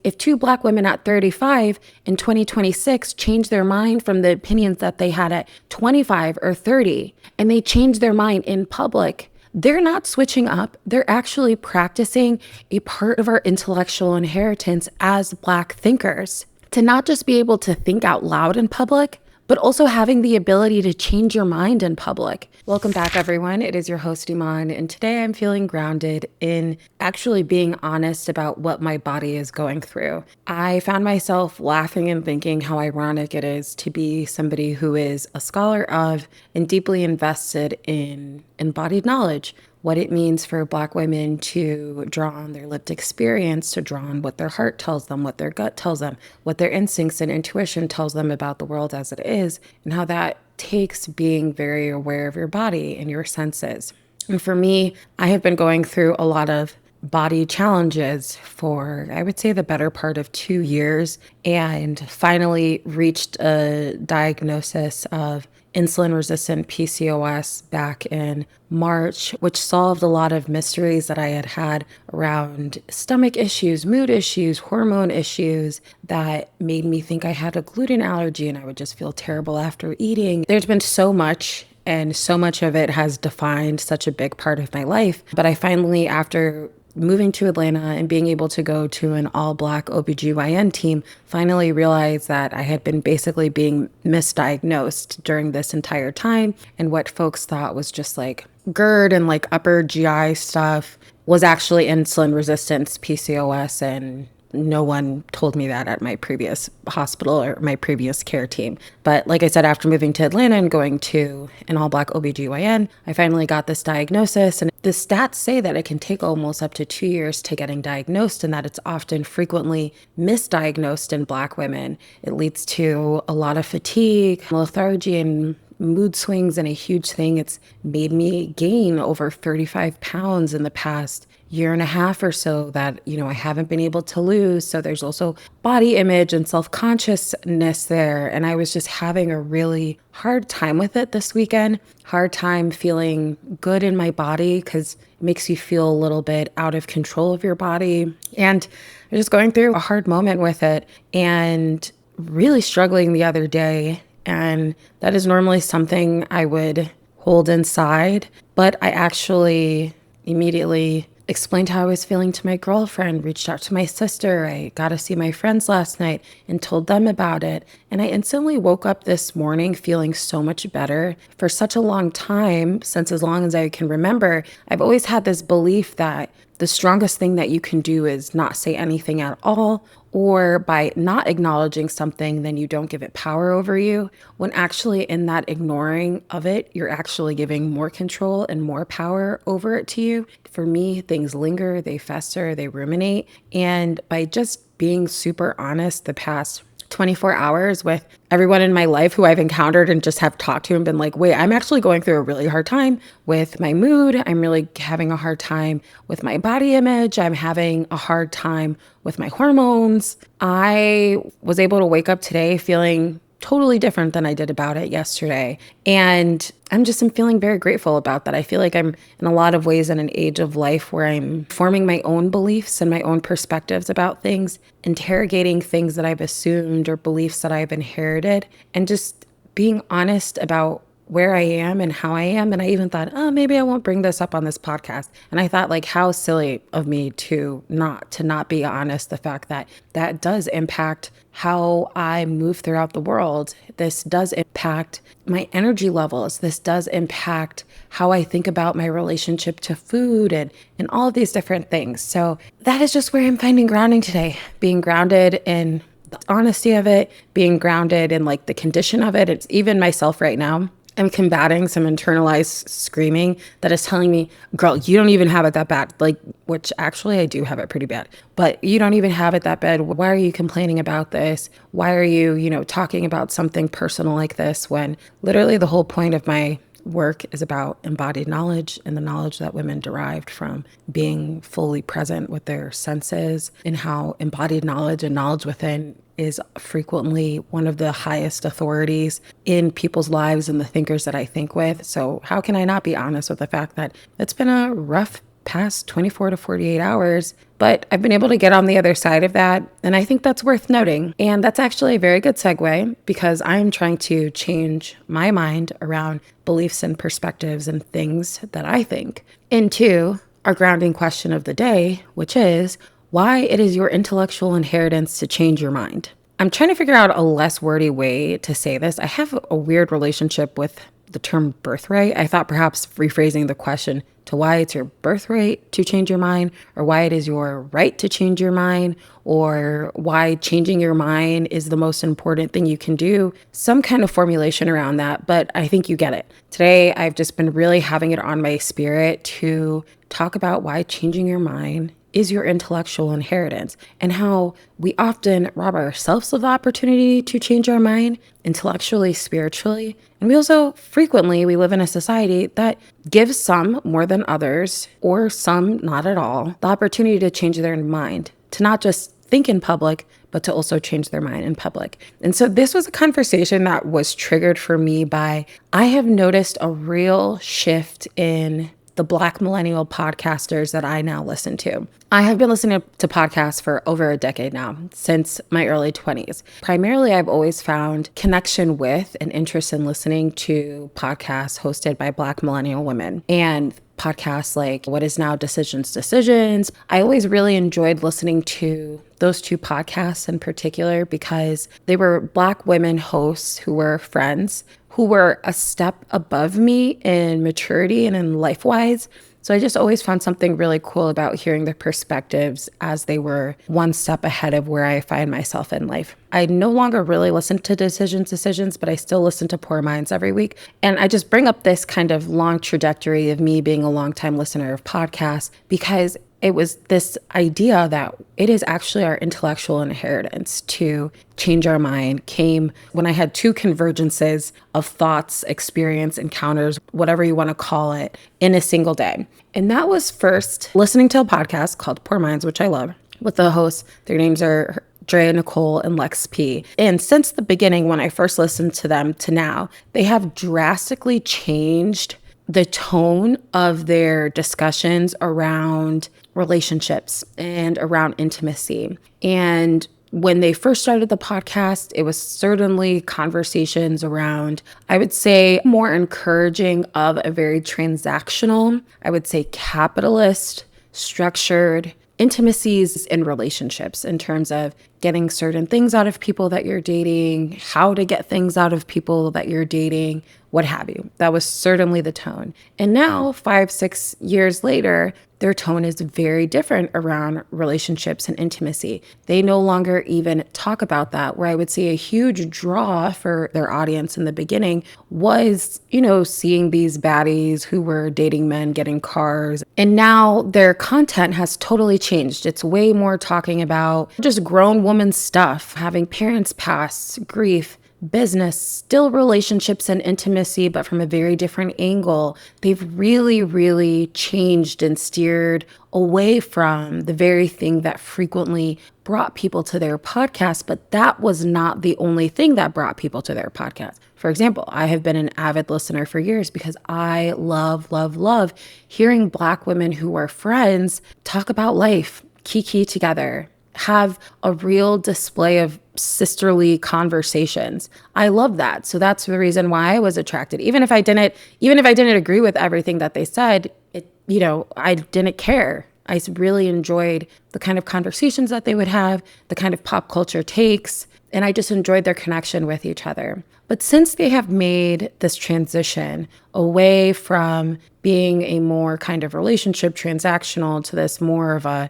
If two Black women at 35 in 2026 change their mind from the opinions that they had at 25 or 30, and they change their mind in public, they're not switching up. They're actually practicing a part of our intellectual inheritance as Black thinkers. To not just be able to think out loud in public, but also having the ability to change your mind in public. Welcome back, everyone. It is your host, Iman, and today I'm feeling grounded in actually being honest about what my body is going through. I found myself laughing and thinking how ironic it is to be somebody who is a scholar of and deeply invested in embodied knowledge, what it means for Black women to draw on their lived experience, to draw on what their heart tells them, what their gut tells them, what their instincts and intuition tells them about the world as it is, and how that takes being very aware of your body and your senses. And for me, I have been going through a lot of body challenges for, I would say, the better part of 2 years, and finally reached a diagnosis of insulin-resistant PCOS back in March, which solved a lot of mysteries that I had had around stomach issues, mood issues, hormone issues that made me think I had a gluten allergy and I would just feel terrible after eating. There's been so much, and so much of it has defined such a big part of my life. But I finally, after moving to Atlanta and being able to go to an all-Black OBGYN team, finally realized that I had been basically being misdiagnosed during this entire time. And what folks thought was just like GERD and like upper GI stuff was actually insulin resistance PCOS, and no one told me that at my previous hospital or my previous care team. But like I said, after moving to Atlanta and going to an all-Black OBGYN, I finally got this diagnosis. And the stats say that it can take almost up to 2 years to getting diagnosed, and that it's often frequently misdiagnosed in Black women. It leads to a lot of fatigue, lethargy, and mood swings. And a huge thing, it's made me gain over 35 pounds in the past year and a half or so that, I haven't been able to lose. So there's also body image and self-consciousness there. And I was just having a really hard time with it this weekend, hard time feeling good in my body because it makes you feel a little bit out of control of your body. And I'm just going through a hard moment with it and really struggling the other day. And that is normally something I would hold inside, but I actually immediately explained how I was feeling to my girlfriend, reached out to my sister. I got to see my friends last night and told them about it. And I instantly woke up this morning feeling so much better. For such a long time, since as long as I can remember, I've always had this belief that the strongest thing that you can do is not say anything at all, or by not acknowledging something, then you don't give it power over you, when actually in that ignoring of it, you're actually giving more control and more power over it to you. For me, things linger, they fester, they ruminate. And by just being super honest the past 24 hours with everyone in my life who I've encountered and just have talked to and been like, wait, I'm actually going through a really hard time with my mood. I'm really having a hard time with my body image. I'm having a hard time with my hormones. I was able to wake up today feeling totally different than I did about it yesterday. And I'm feeling very grateful about that. I feel like I'm in a lot of ways in an age of life where I'm forming my own beliefs and my own perspectives about things, interrogating things that I've assumed or beliefs that I've inherited, and just being honest about where I am and how I am. And I even thought, maybe I won't bring this up on this podcast. And I thought, like, how silly of me to not be honest. The fact that that does impact how I move throughout the world. This does impact my energy levels. This does impact how I think about my relationship to food and all of these different things. So that is just where I'm finding grounding today, being grounded in the honesty of it, being grounded in like the condition of it. It's even myself right now. I'm combating some internalized screaming that is telling me, girl, you don't even have it that bad. Like, which actually I do have it pretty bad, but you don't even have it that bad. Why are you complaining about this? Why are you, talking about something personal like this when literally the whole point of my work is about embodied knowledge and the knowledge that women derived from being fully present with their senses, and how embodied knowledge and knowledge within is frequently one of the highest authorities in people's lives and the thinkers that I think with. So how can I not be honest with the fact that it's been a rough past 24 to 48 hours, but I've been able to get on the other side of that. And I think that's worth noting. And that's actually a very good segue because I'm trying to change my mind around beliefs and perspectives and things that I think into our grounding question of the day, which is why it is your intellectual inheritance to change your mind. I'm trying to figure out a less wordy way to say this. I have a weird relationship with the term birthright. I thought perhaps rephrasing the question to why it's your birthright to change your mind, or why it is your right to change your mind, or why changing your mind is the most important thing you can do. Some kind of formulation around that, but I think you get it. Today, I've just been really having it on my spirit to talk about why changing your mind is your intellectual inheritance and how we often rob ourselves of the opportunity to change our mind intellectually, spiritually. And we also frequently, we live in a society that gives some more than others, or some not at all, the opportunity to change their mind, to not just think in public, but to also change their mind in public. And so this was a conversation that was triggered for me by, I have noticed a real shift in the Black millennial podcasters that I now listen to. I have been listening to podcasts for over a decade now, since my early 20s. Primarily, I've always found connection with and interest in listening to podcasts hosted by Black millennial women and podcasts like what is now Decisions. I always really enjoyed listening to those two podcasts in particular because they were Black women hosts who were friends, who were a step above me in maturity and in life-wise. So I just always found something really cool about hearing their perspectives as they were one step ahead of where I find myself in life. I no longer really listen to Decisions, but I still listen to Poor Minds every week. And I just bring up this kind of long trajectory of me being a longtime listener of podcasts because it was this idea that it is actually our intellectual inheritance to change our mind came when I had two convergences of thoughts, experience, encounters, whatever you want to call it, in a single day. And that was first listening to a podcast called Poor Minds, which I love, with the hosts. Their names are Drea Nicole and Lex P. And since the beginning, when I first listened to them to now, they have drastically changed the tone of their discussions around relationships and around intimacy. And when they first started the podcast, it was certainly conversations around, I would say, more encouraging of a very transactional, I would say capitalist, structured intimacies in relationships in terms of getting certain things out of people that you're dating, how to get things out of people that you're dating, what have you. That was certainly the tone. And now, 5-6 years later, their tone is very different around relationships and intimacy. They no longer even talk about that, where I would say a huge draw for their audience in the beginning was, seeing these baddies who were dating men, getting cars. And now their content has totally changed. It's way more talking about just grown woman stuff, having parents pass, grief, business, still relationships and intimacy, but from a very different angle. They've really, really changed and steered away from the very thing that frequently brought people to their podcast, but that was not the only thing that brought people to their podcast. For example, I have been an avid listener for years because I love, love, love hearing Black women who are friends talk about life, kiki together, have a real display of sisterly conversations. I love that. So that's the reason why I was attracted. Even if I didn't agree with everything that they said, I didn't care. I really enjoyed the kind of conversations that they would have, the kind of pop culture takes, and I just enjoyed their connection with each other. But since they have made this transition away from being a more kind of relationship transactional to this more of a,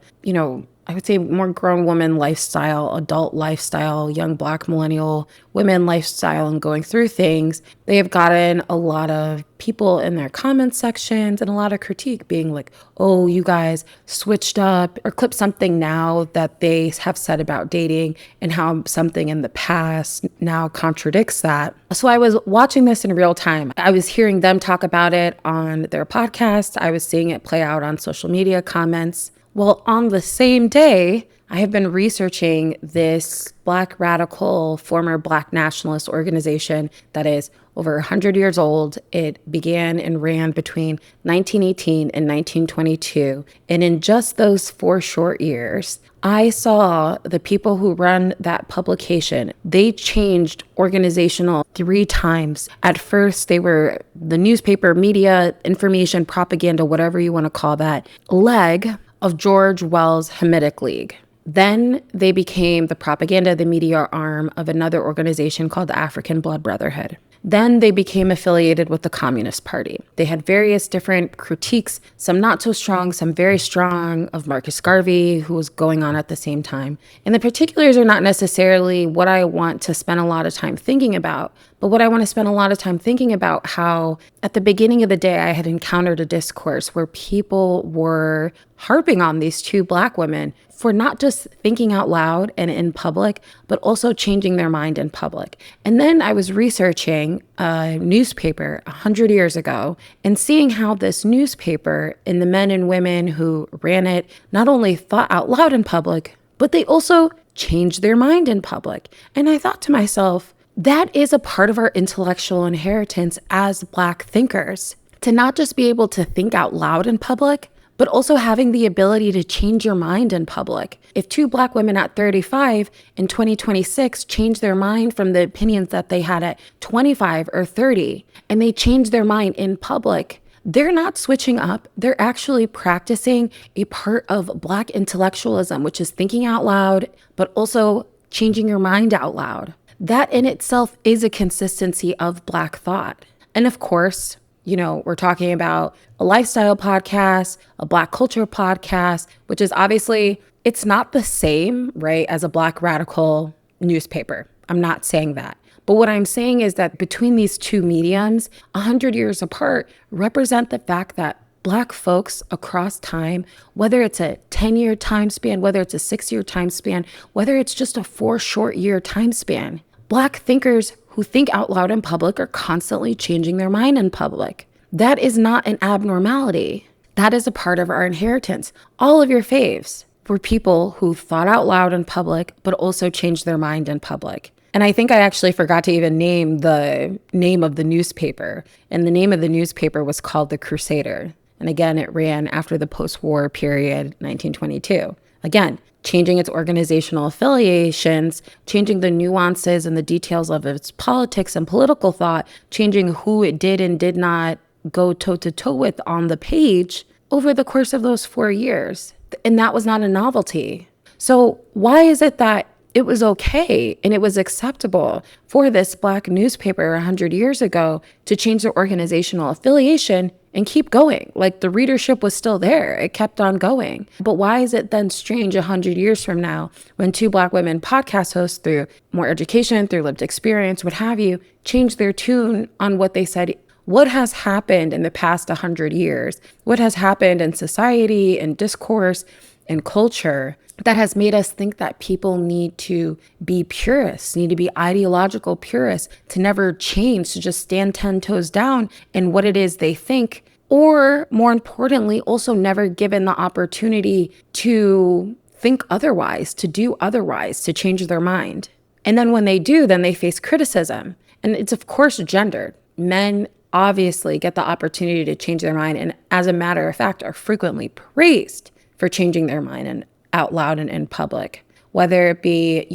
I would say more grown woman lifestyle, adult lifestyle, young Black millennial women lifestyle, and going through things, they have gotten a lot of people in their comment sections and a lot of critique being like, oh, you guys switched up, or clip something now that they have said about dating and how something in the past now contradicts that. So I was watching this in real time. I was hearing them talk about it on their podcast. I was seeing it play out on social media comments. Well, on the same day, I have been researching this Black radical, former Black nationalist organization that is over 100 years old. It began and ran between 1918 and 1922. And in just those 4 short years, I saw the people who run that publication, they changed organizational 3 times. At first, they were the newspaper, media, information, propaganda, whatever you want to call that, leg of George Wells' Hamitic League. Then they became the propaganda, the media arm of another organization called the African Blood Brotherhood. Then they became affiliated with the Communist Party. They had various different critiques, some not so strong, some very strong, of Marcus Garvey, who was going on at the same time. And the particulars are not necessarily what I want to spend a lot of time thinking about, but what I want to spend a lot of time thinking about how at the beginning of the day, I had encountered a discourse where people were harping on these 2 Black women for not just thinking out loud and in public, but also changing their mind in public. And then I was researching a newspaper 100 years ago and seeing how this newspaper and the men and women who ran it not only thought out loud in public, but they also changed their mind in public. And I thought to myself, that is a part of our intellectual inheritance as Black thinkers, to not just be able to think out loud in public, but also having the ability to change your mind in public. If 2 Black women at 35 in 2026 change their mind from the opinions that they had at 25 or 30, and they change their mind in public, they're not switching up. They're actually practicing a part of Black intellectualism, which is thinking out loud, but also changing your mind out loud. That in itself is a consistency of Black thought. And of course, we're talking about a lifestyle podcast, a Black culture podcast, which is obviously, it's not the same, right, as a Black radical newspaper. I'm not saying that. But what I'm saying is that between these 2 mediums, 100 years apart, represent the fact that Black folks across time, whether it's a 10-year time span, whether it's a 6-year time span, whether it's just a 4 short year time span, Black thinkers who think out loud in public are constantly changing their mind in public. That is not an abnormality. That is a part of our inheritance. All of your faves were people who thought out loud in public, but also changed their mind in public. And I think I actually forgot to even name the name of the newspaper. And the name of the newspaper was called the Crusader. And again, it ran after the post-war period, 1922. Again, changing its organizational affiliations, changing the nuances and the details of its politics and political thought, changing who it did and did not go toe-to-toe with on the page over the course of those 4 years. And that was not a novelty. So why is it that it was okay and it was acceptable for this Black newspaper 100 years ago to change their organizational affiliation and keep going? Like, the readership was still there. It kept on going. But why is it then strange 100 years from now when 2 Black women podcast hosts, through more education, through lived experience, what have you, change their tune on what they said? What has happened in the past 100 years? What has happened in society and discourse and culture that has made us think that people need to be purists, need to be ideological purists, to never change, to just stand 10 toes down in what it is they think, or more importantly, also never given the opportunity to think otherwise, to do otherwise, to change their mind. And then when they do, then they face criticism. And it's of course gendered. Men obviously get the opportunity to change their mind, and as a matter of fact, are frequently praised for changing their mind and out loud and in public, whether it be,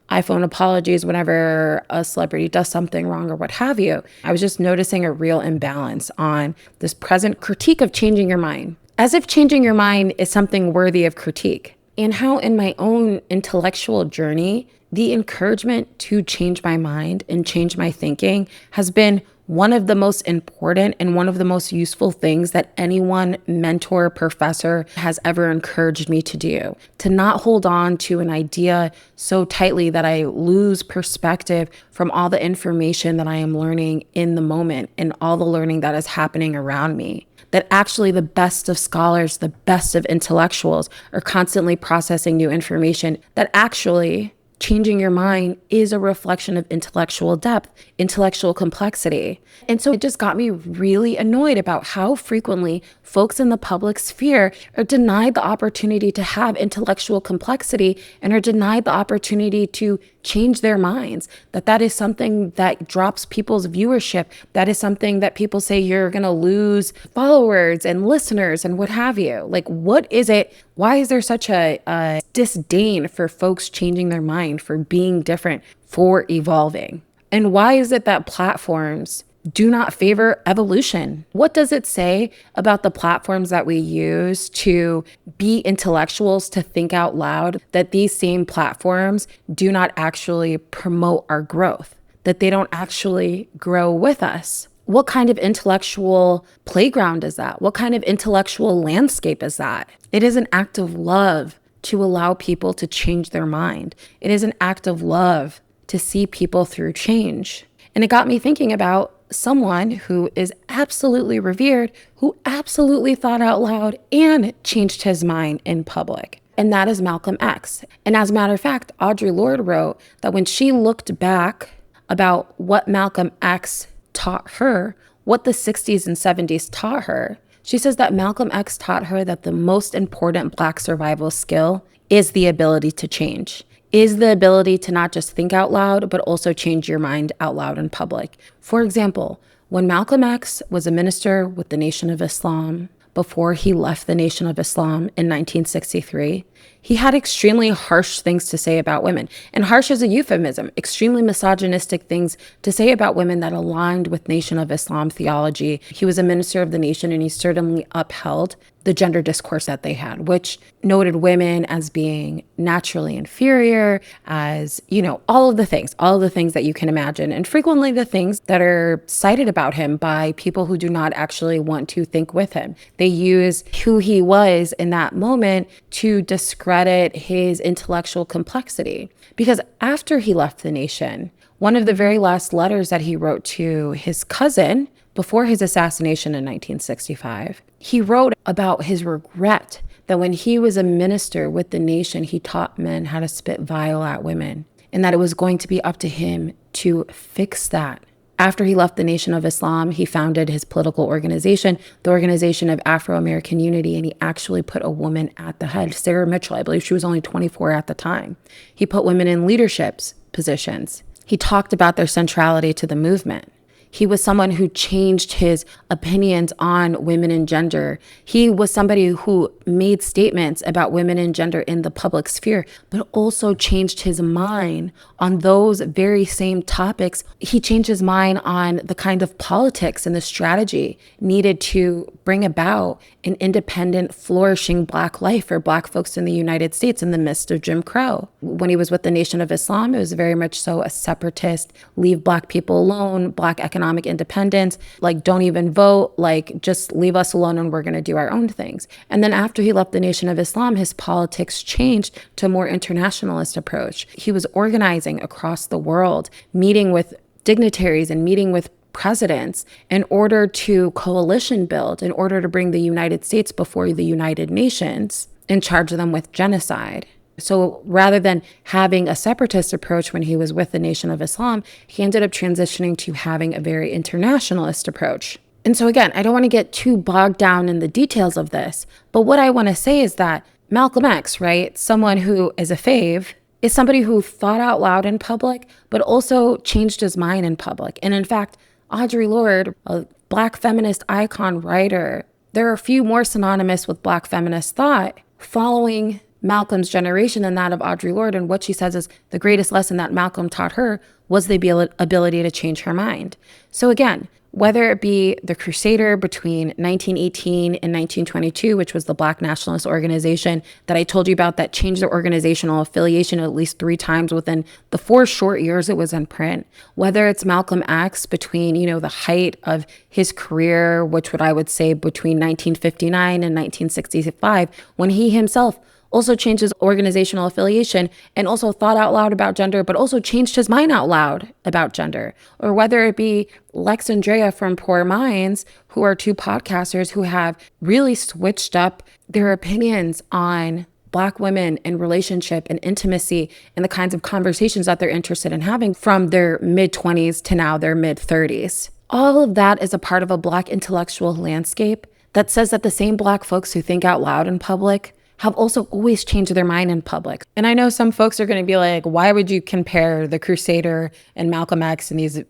iPhone apologies whenever a celebrity does something wrong or what have you. I was just noticing a real imbalance on this present critique of changing your mind, as if changing your mind is something worthy of critique. And how in my own intellectual journey, the encouragement to change my mind and change my thinking has been one of the most important and one of the most useful things that anyone, mentor, professor has ever encouraged me to do. To not hold on to an idea so tightly that I lose perspective from all the information that I am learning in the moment and all the learning that is happening around me. That actually the best of scholars, the best of intellectuals are constantly processing new information that actually changing your mind is a reflection of intellectual depth, intellectual complexity. And so it just got me really annoyed about how frequently folks in the public sphere are denied the opportunity to have intellectual complexity and are denied the opportunity to change their minds. That is something that drops people's viewership. That is something that people say you're going to lose followers and listeners and what have you. Like, what is it? Why is there such a disdain for folks changing their mind, for being different, for evolving? And why is it that platforms do not favor evolution? What does it say about the platforms that we use to be intellectuals, to think out loud, that these same platforms do not actually promote our growth, that they don't actually grow with us? What kind of intellectual playground is that? What kind of intellectual landscape is that? It is an act of love to allow people to change their mind. It is an act of love to see people through change. And it got me thinking about someone who is absolutely revered, who absolutely thought out loud and changed his mind in public. And that is Malcolm X. And as a matter of fact, Audre Lorde wrote that when she looked back about what Malcolm X taught her, what the 60s and 70s taught her, she says that Malcolm X taught her that the most important Black survival skill is the ability to change, is the ability to not just think out loud, but also change your mind out loud in public. For example, when Malcolm X was a minister with the Nation of Islam, before he left the Nation of Islam in 1963, he had extremely harsh things to say about women. And harsh is a euphemism, extremely misogynistic things to say about women that aligned with Nation of Islam theology. He was a minister of the nation, and he certainly upheld the gender discourse that they had, which noted women as being naturally inferior, as, all of the things that you can imagine, and frequently the things that are cited about him by people who do not actually want to think with him. They use who he was in that moment to discredit his intellectual complexity. Because after he left the nation, one of the very last letters that he wrote to his cousin before his assassination in 1965, he wrote about his regret that when he was a minister with the nation, he taught men how to spit vile at women, and that it was going to be up to him to fix that. After he left the Nation of Islam, he founded his political organization, the Organization of Afro-American Unity, and he actually put a woman at the head, Sarah Mitchell. I believe she was only 24 at the time. He put women in leadership positions. He talked about their centrality to the movement. He was someone who changed his opinions on women and gender. He was somebody who made statements about women and gender in the public sphere, but also changed his mind on those very same topics. He changed his mind on the kind of politics and the strategy needed to bring about an independent, flourishing Black life for Black folks in the United States in the midst of Jim Crow. When he was with the Nation of Islam, it was very much so a separatist, leave Black people alone, Black economic independence, like don't even vote, like just leave us alone and we're going to do our own things. And then after he left the Nation of Islam, his politics changed to a more internationalist approach. He was organizing across the world, meeting with dignitaries and meeting with presidents in order to coalition build, in order to bring the United States before the United Nations and charge them with genocide. So rather than having a separatist approach when he was with the Nation of Islam, he ended up transitioning to having a very internationalist approach. And so again, I don't want to get too bogged down in the details of this, but what I want to say is that Malcolm X, right, someone who is a fave, is somebody who thought out loud in public, but also changed his mind in public. And in fact, Audre Lorde, a Black feminist icon writer, there are a few more synonymous with Black feminist thought following Malcolm's generation than that of Audre Lorde. And what she says is the greatest lesson that Malcolm taught her was the ability to change her mind. So again, whether it be the Crusader between 1918 and 1922, which was the Black nationalist organization that I told you about that changed their organizational affiliation at least 3 times within the 4 short years it was in print, whether it's Malcolm X between, the height of his career, which I would say between 1959 and 1965, when he himself also changed his organizational affiliation and also thought out loud about gender, but also changed his mind out loud about gender. Or whether it be Lex and Drea from Poor Minds, who are 2 podcasters who have really switched up their opinions on Black women and relationship and intimacy and the kinds of conversations that they're interested in having from their mid-20s to now their mid-30s. All of that is a part of a Black intellectual landscape that says that the same Black folks who think out loud in public have also always changed their mind in public. And I know some folks are going to be like, why would you compare the Crusader and Malcolm X and these,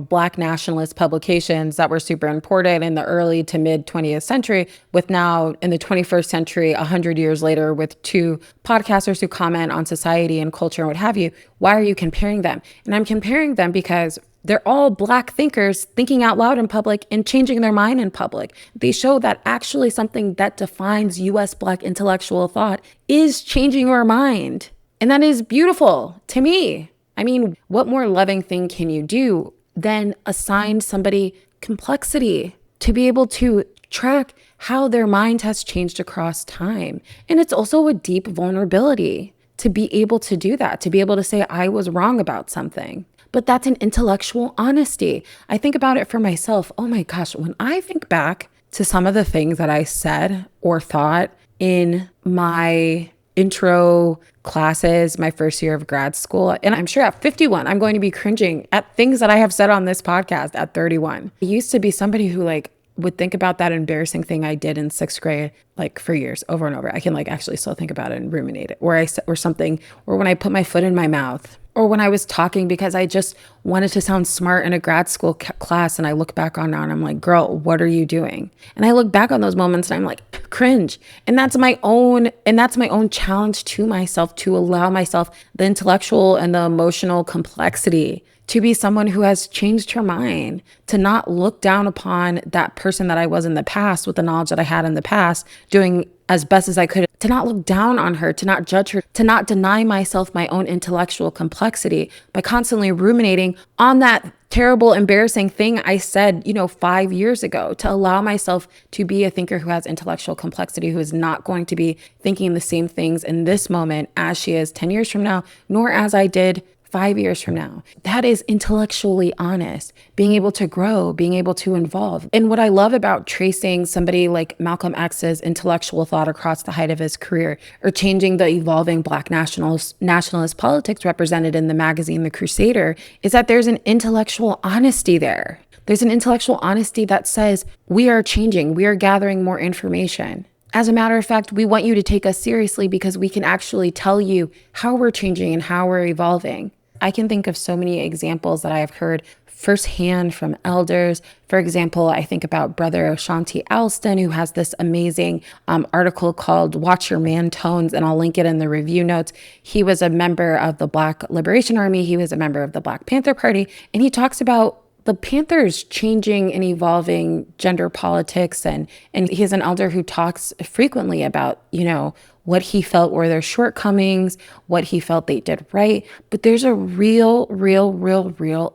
Black nationalist publications that were super important in the early to mid 20th century with now in the 21st century, 100 years later, with two podcasters who comment on society and culture and what have you? Why are you comparing them? And I'm comparing them because they're all Black thinkers thinking out loud in public and changing their mind in public. They show that actually something that defines US Black intellectual thought is changing your mind. And that is beautiful to me. I mean, what more loving thing can you do than assign somebody complexity to be able to track how their mind has changed across time? And it's also a deep vulnerability to be able to do that, to be able to say, I was wrong about something. But that's an intellectual honesty. I think about it for myself. Oh my gosh, when I think back to some of the things that I said or thought in my intro classes, my first year of grad school, and I'm sure at 51, I'm going to be cringing at things that I have said on this podcast at 31. I used to be somebody who would think about that embarrassing thing I did in sixth grade, for years over and over. I can actually still think about it and ruminate it, or something, or when I put my foot in my mouth, or when I was talking because I just wanted to sound smart in a grad school class, and I look back on now and I'm like, girl, what are you doing? And I look back on those moments and I'm like, cringe. And that's my own challenge to myself, to allow myself the intellectual and the emotional complexity to be someone who has changed her mind, to not look down upon that person that I was in the past with the knowledge that I had in the past, doing as best as I could, to not look down on her, to not judge her, to not deny myself my own intellectual complexity by constantly ruminating on that terrible, embarrassing thing I said, 5 years ago, to allow myself to be a thinker who has intellectual complexity, who is not going to be thinking the same things in this moment as she is 10 years from now, nor as I did 5 years from now. That is intellectually honest, being able to grow, being able to evolve. And what I love about tracing somebody like Malcolm X's intellectual thought across the height of his career, or changing the evolving Black nationalist politics represented in the magazine, The Crusader, is that there's an intellectual honesty there. There's an intellectual honesty that says, we are changing, we are gathering more information. As a matter of fact, we want you to take us seriously because we can actually tell you how we're changing and how we're evolving. I can think of so many examples that I have heard firsthand from elders. For example, I think about Brother Ashanti Alston, who has this amazing article called Watch Your Man Tones, and I'll link it in the review notes. He was a member of the Black Liberation Army. He was a member of the Black Panther Party, and he talks about the Panthers changing and evolving gender politics. And he's an elder who talks frequently about, what he felt were their shortcomings, what he felt they did right. But there's a real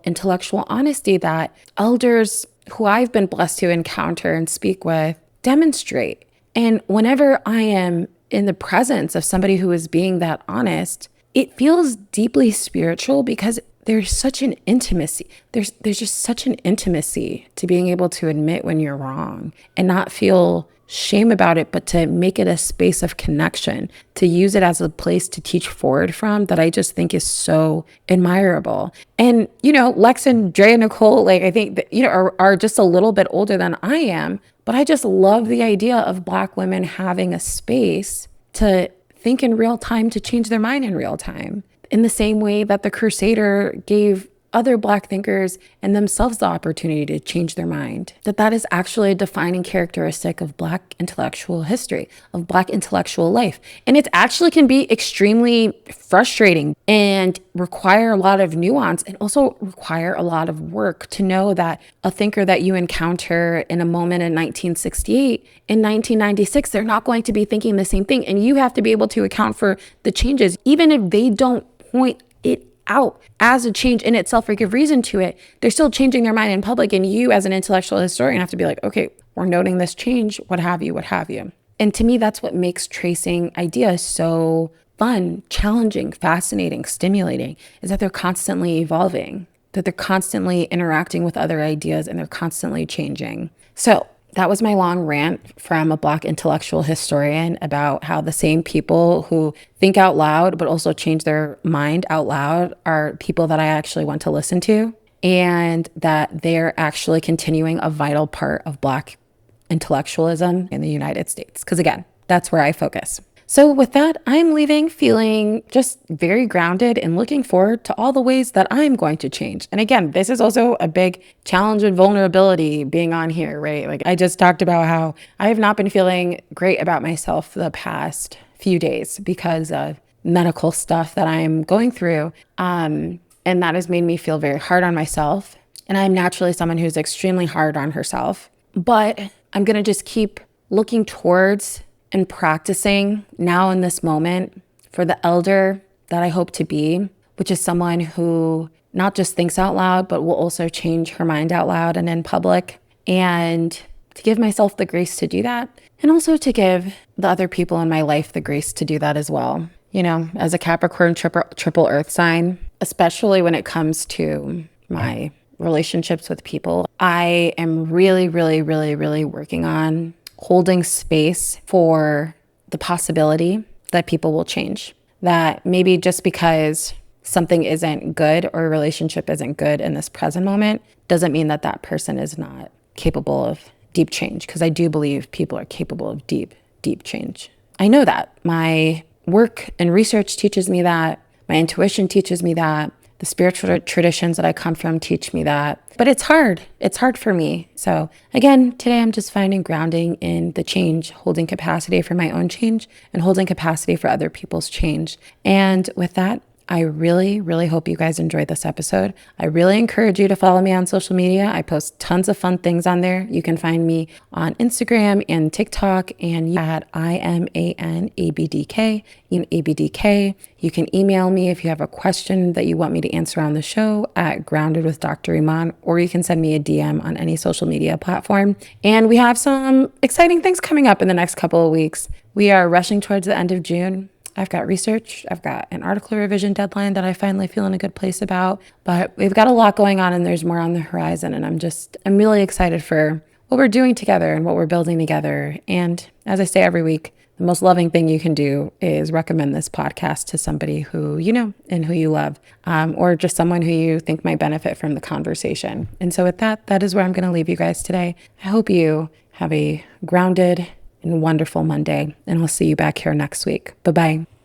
intellectual honesty that elders who I've been blessed to encounter and speak with demonstrate. And whenever I am in the presence of somebody who is being that honest, it feels deeply spiritual because there's such an intimacy. There's just such an intimacy to being able to admit when you're wrong and not feel shame about it, but to make it a space of connection, to use it as a place to teach forward from, that I just think is so admirable. And, Lex and Dre and Nicole, I think that, are just a little bit older than I am, but I just love the idea of Black women having a space to think in real time, to change their mind in real time, in the same way that the Crusader gave other Black thinkers and themselves the opportunity to change their mind. That is actually a defining characteristic of Black intellectual history, of Black intellectual life. And it actually can be extremely frustrating and require a lot of nuance, and also require a lot of work to know that a thinker that you encounter in a moment in 1968, in 1996, they're not going to be thinking the same thing. And you have to be able to account for the changes, even if they don't point it out as a change in itself or give reason to it. They're still changing their mind in public, and you as an intellectual historian have to be like, okay, we're noting this change, what have you. And to me, that's what makes tracing ideas so fun, challenging, fascinating, stimulating, is that they're constantly evolving, that they're constantly interacting with other ideas, and they're constantly changing. So that was my long rant from a Black intellectual historian about how the same people who think out loud but also change their mind out loud are people that I actually want to listen to, and that they're actually continuing a vital part of Black intellectualism in the United States. Because again, that's where I focus. So with that, I'm leaving feeling just very grounded and looking forward to all the ways that I'm going to change. And again, this is also a big challenge and vulnerability being on here, right? Like I just talked about how I have not been feeling great about myself the past few days because of medical stuff that I'm going through. And that has made me feel very hard on myself. And I'm naturally someone who's extremely hard on herself. But I'm going to just keep looking towards and practicing now in this moment for the elder that I hope to be, which is someone who not just thinks out loud, but will also change her mind out loud and in public. And to give myself the grace to do that. And also to give the other people in my life the grace to do that as well. You know, as a Capricorn triple earth sign, especially when it comes to my relationships with people, I am really, really, really, really working on holding space for the possibility that people will change. That maybe just because something isn't good or a relationship isn't good in this present moment doesn't mean that that person is not capable of deep change. Because I do believe people are capable of deep, deep change. I know that. My work and research teaches me that. My intuition teaches me that. The spiritual traditions that I come from teach me that. But it's hard. It's hard for me. So again, today I'm just finding grounding in the change, holding capacity for my own change and holding capacity for other people's change. And with that, I really, really hope you guys enjoyed this episode. I really encourage you to follow me on social media. I post tons of fun things on there. You can find me on Instagram and TikTok and at IMANABDK, ABDK. You can email me if you have a question that you want me to answer on the show at Grounded with Dr. Iman, or you can send me a DM on any social media platform. And we have some exciting things coming up in the next couple of weeks. We are rushing towards the end of June. I've got research, I've got an article revision deadline that I finally feel in a good place about, but we've got a lot going on and there's more on the horizon. And I'm really excited for what we're doing together and what we're building together. And as I say every week, the most loving thing you can do is recommend this podcast to somebody who you know and who you love, or just someone who you think might benefit from the conversation. And so with that, that is where I'm going to leave you guys today. I hope you have a grounded and wonderful Monday, and I'll see you back here next week. Bye-bye.